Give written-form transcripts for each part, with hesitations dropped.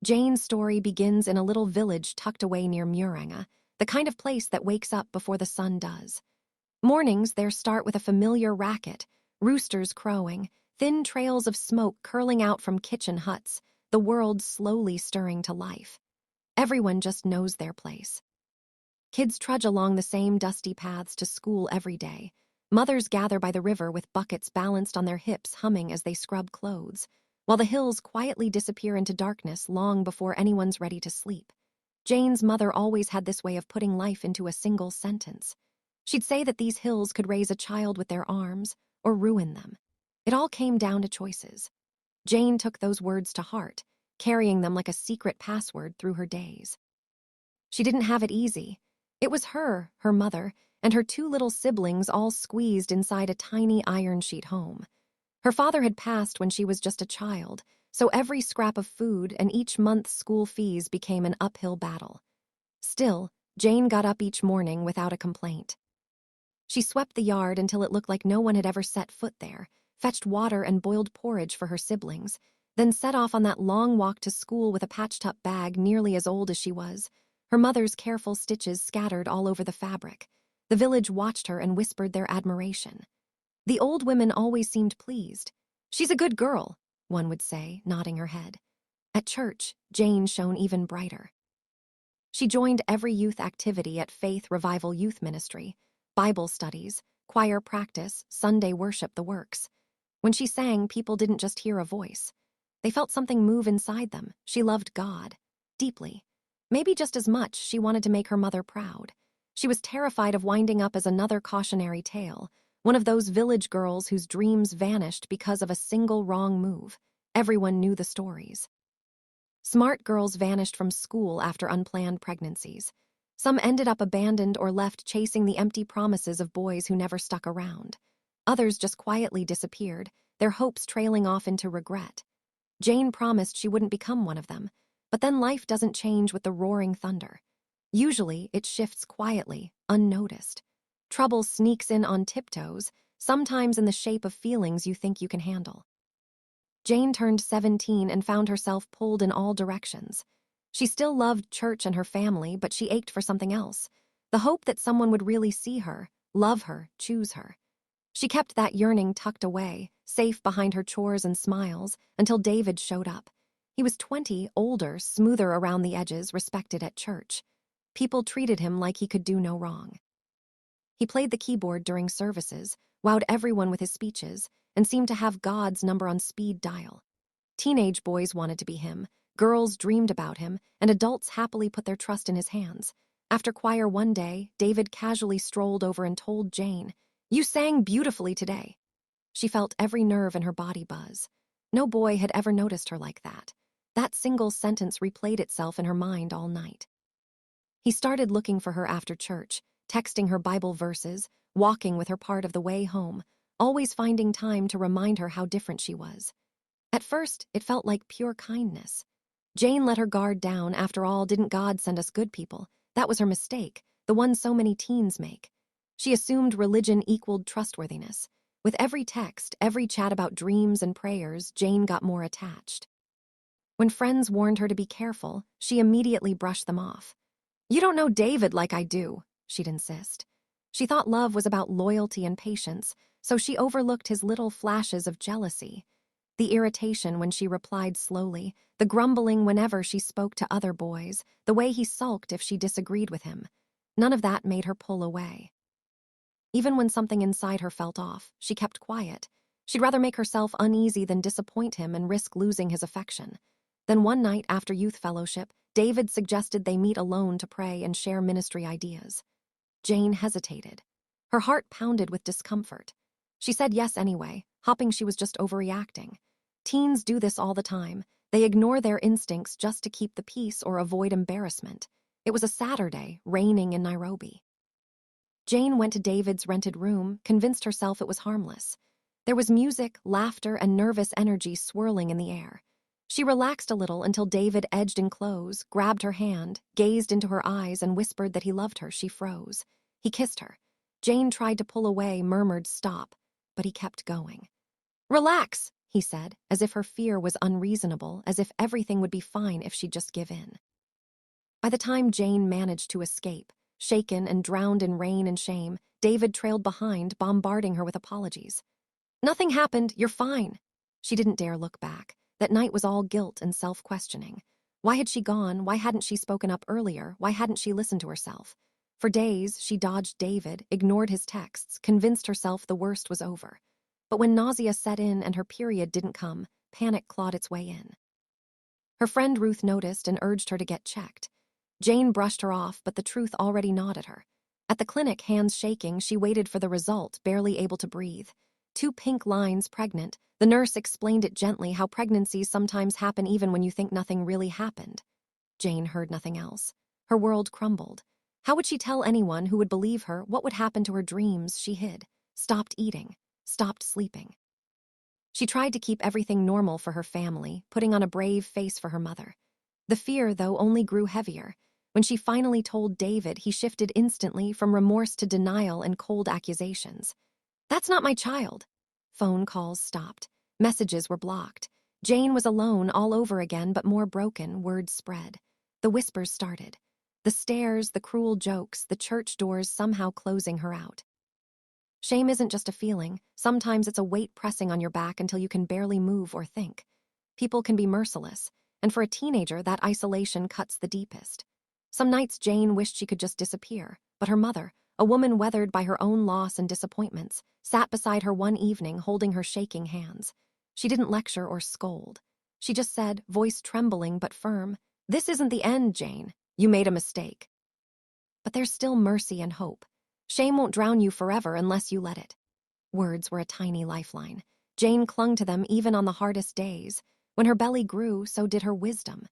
Jane's story begins in a little village tucked away near Muranga, the kind of place that wakes up before the sun does. Mornings there start with a familiar racket, roosters crowing, thin trails of smoke curling out from kitchen huts, the world slowly stirring to life. Everyone just knows their place. Kids trudge along the same dusty paths to school every day. Mothers gather by the river with buckets balanced on their hips, humming as they scrub clothes, while the hills quietly disappear into darkness long before anyone's ready to sleep. Jane's mother always had this way of putting life into a single sentence. She'd say that these hills could raise a child with their arms or ruin them. It all came down to choices. Jane took those words to heart, carrying them like a secret password through her days. She didn't have it easy. It was her mother, and her two little siblings all squeezed inside a tiny iron sheet home. Her father had passed when she was just a child, so every scrap of food and each month's school fees became an uphill battle. Still, Jane got up each morning without a complaint. She swept the yard until it looked like no one had ever set foot there, fetched water and boiled porridge for her siblings, then set off on that long walk to school with a patched-up bag nearly as old as she was, her mother's careful stitches scattered all over the fabric. The village watched her and whispered their admiration. The old women always seemed pleased. "She's a good girl," one would say, nodding her head. At church, Jane shone even brighter. She joined every youth activity at Faith Revival Youth Ministry, Bible studies, choir practice, Sunday worship, the works. When she sang, people didn't just hear a voice. They felt something move inside them. She loved God, deeply. Maybe just as much, she wanted to make her mother proud. She was terrified of winding up as another cautionary tale, one of those village girls whose dreams vanished because of a single wrong move. Everyone knew the stories. Smart girls vanished from school after unplanned pregnancies. Some ended up abandoned or left chasing the empty promises of boys who never stuck around. Others just quietly disappeared, their hopes trailing off into regret. Jane promised she wouldn't become one of them, but then life doesn't change with the roaring thunder. Usually, it shifts quietly, unnoticed. Trouble sneaks in on tiptoes, sometimes in the shape of feelings you think you can handle. Jane turned 17 and found herself pulled in all directions. She still loved church and her family, but she ached for something else. The hope that someone would really see her, love her, choose her. She kept that yearning tucked away, safe behind her chores and smiles, until David showed up. He was 20, older, smoother around the edges, respected at church. People treated him like he could do no wrong. He played the keyboard during services, wowed everyone with his speeches, and seemed to have God's number on speed dial. Teenage boys wanted to be him, girls dreamed about him, and adults happily put their trust in his hands. After choir one day, David casually strolled over and told Jane, "You sang beautifully today." She felt every nerve in her body buzz. No boy had ever noticed her like that. That single sentence replayed itself in her mind all night. He started looking for her after church, texting her Bible verses, walking with her part of the way home, always finding time to remind her how different she was. At first, it felt like pure kindness. Jane let her guard down. After all, didn't God send us good people? That was her mistake, the one so many teens make. She assumed religion equaled trustworthiness. With every text, every chat about dreams and prayers, Jane got more attached. When friends warned her to be careful, she immediately brushed them off. "You don't know David like I do," she'd insist. She thought love was about loyalty and patience, so she overlooked his little flashes of jealousy. The irritation when she replied slowly, the grumbling whenever she spoke to other boys, the way he sulked if she disagreed with him. None of that made her pull away. Even when something inside her felt off, she kept quiet. She'd rather make herself uneasy than disappoint him and risk losing his affection. Then one night after youth fellowship, David suggested they meet alone to pray and share ministry ideas. Jane hesitated. Her heart pounded with discomfort. She said yes anyway, hoping she was just overreacting. Teens do this all the time. They ignore their instincts just to keep the peace or avoid embarrassment. It was a Saturday, raining in Nairobi. Jane went to David's rented room, convinced herself it was harmless. There was music, laughter, and nervous energy swirling in the air. She relaxed a little until David edged in close, grabbed her hand, gazed into her eyes, and whispered that he loved her. She froze. He kissed her. Jane tried to pull away, murmured stop, but he kept going. "Relax," he said, as if her fear was unreasonable, as if everything would be fine if she'd just give in. By the time Jane managed to escape, shaken and drowned in rain and shame, David trailed behind, bombarding her with apologies. "Nothing happened, you're fine." She didn't dare look back. That night was all guilt and self-questioning. Why had she gone? Why hadn't she spoken up earlier? Why hadn't she listened to herself? For days, she dodged David, ignored his texts, convinced herself the worst was over. But when nausea set in and her period didn't come, panic clawed its way in. Her friend Ruth noticed and urged her to get checked. Jane brushed her off, but the truth already gnawed at her. At the clinic, hands shaking, she waited for the result, barely able to breathe. 2 pink lines, pregnant. The nurse explained it gently, how pregnancies sometimes happen even when you think nothing really happened. Jane heard nothing else. Her world crumbled. How would she tell anyone who would believe her? What would happen to her dreams she hid? Stopped eating. Stopped sleeping. She tried to keep everything normal for her family, putting on a brave face for her mother. The fear, though, only grew heavier. When she finally told David, he shifted instantly from remorse to denial and cold accusations. "That's not my child." Phone calls stopped. Messages were blocked. Jane was alone all over again, but more broken. Words spread. The whispers started. The stares, the cruel jokes, the church doors somehow closing her out. Shame isn't just a feeling. Sometimes it's a weight pressing on your back until you can barely move or think. People can be merciless, and for a teenager, that isolation cuts the deepest. Some nights Jane wished she could just disappear, but her mother, a woman weathered by her own loss and disappointments, sat beside her one evening holding her shaking hands. She didn't lecture or scold. She just said, voice trembling but firm, "This isn't the end, Jane. You made a mistake. But there's still mercy and hope. Shame won't drown you forever unless you let it." Words were a tiny lifeline. Jane clung to them even on the hardest days. When her belly grew, so did her wisdom.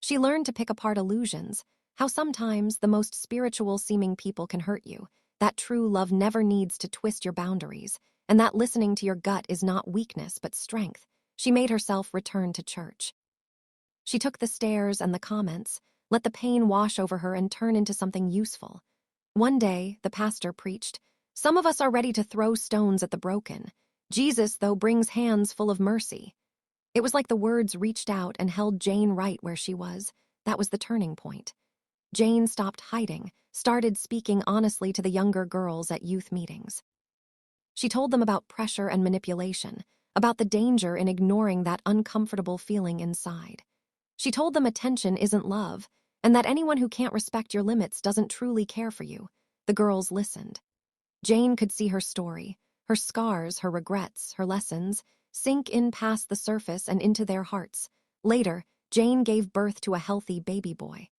She learned to pick apart illusions, how sometimes the most spiritual-seeming people can hurt you, that true love never needs to twist your boundaries, and that listening to your gut is not weakness but strength. She made herself return to church. She took the stares and the comments, let the pain wash over her and turn into something useful. One day, the pastor preached, "Some of us are ready to throw stones at the broken. Jesus, though, brings hands full of mercy." It was like the words reached out and held Jane right where she was. That was the turning point. Jane stopped hiding, started speaking honestly to the younger girls at youth meetings. She told them about pressure and manipulation, about the danger in ignoring that uncomfortable feeling inside. She told them attention isn't love, and that anyone who can't respect your limits doesn't truly care for you. The girls listened. Jane could see her story, her scars, her regrets, her lessons, sink in past the surface and into their hearts. Later, Jane gave birth to a healthy baby boy.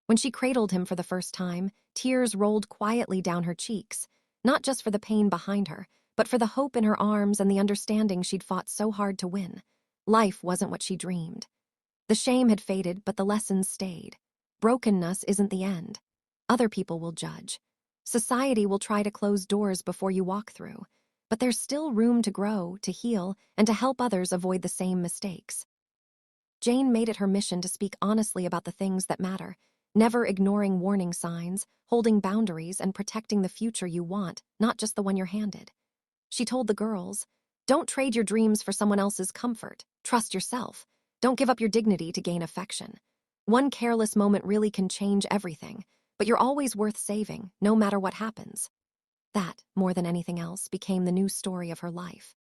When she cradled him for the first time, tears rolled quietly down her cheeks, not just for the pain behind her, but for the hope in her arms and the understanding she'd fought so hard to win. Life wasn't what she dreamed. The shame had faded, but the lessons stayed. Brokenness isn't the end. Other people will judge. Society will try to close doors before you walk through. But there's still room to grow, to heal, and to help others avoid the same mistakes. Jane made it her mission to speak honestly about the things that matter, never ignoring warning signs, holding boundaries, and protecting the future you want, not just the one you're handed. She told the girls, "Don't trade your dreams for someone else's comfort. Trust yourself. Don't give up your dignity to gain affection. One careless moment really can change everything, but you're always worth saving, no matter what happens." That, more than anything else, became the new story of her life.